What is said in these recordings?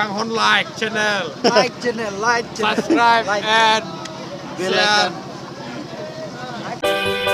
Kang Hon like channel like channel subscribe like and bell share icon.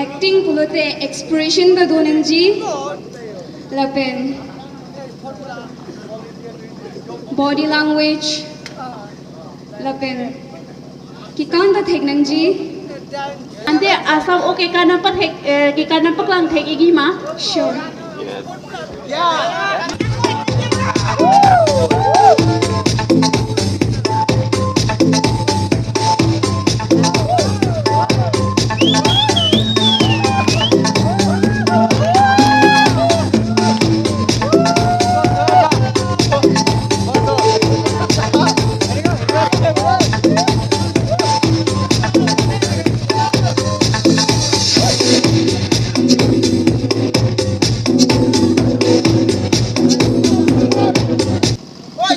Acting pulote expression da donang ji lapen body language lapen kikan da theknang ji Ante asal oke karena lang tek igi ma. sure.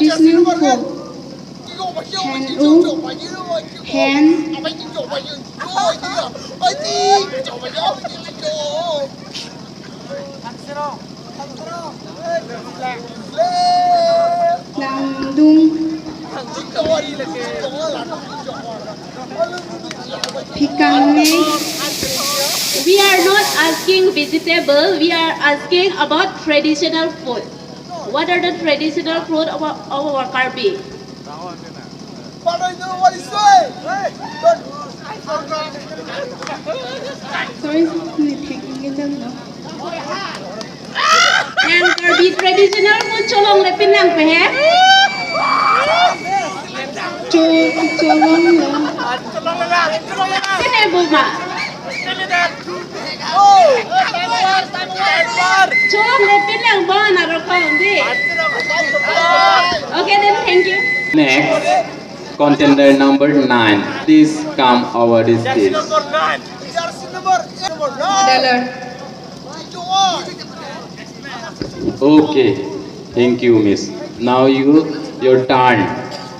Traditional folk hand langdung pikangne. We are not asking vegetable. We are asking about traditional food. What are the traditional food of our Karbi? But I know what he's saying. Sorry, taking it down now. And Karbi traditional food cholong lepin lang pe hai. Cholong la. Sini buma. Cholong lepin lang ba na rokong di. Okay then, thank you. Next, contender number 9. Please come over this stage. Modeler. Okay, thank you, miss. Now your turn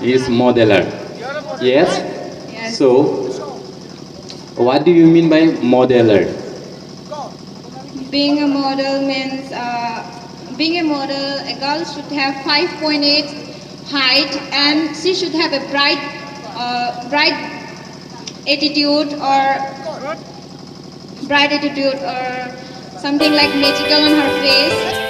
is modeler. Yes? Yes. So, what do you mean by modeler? Being a model means being a model, a girl should have 5.8 height and she should have a bright attitude or something like magical on her face.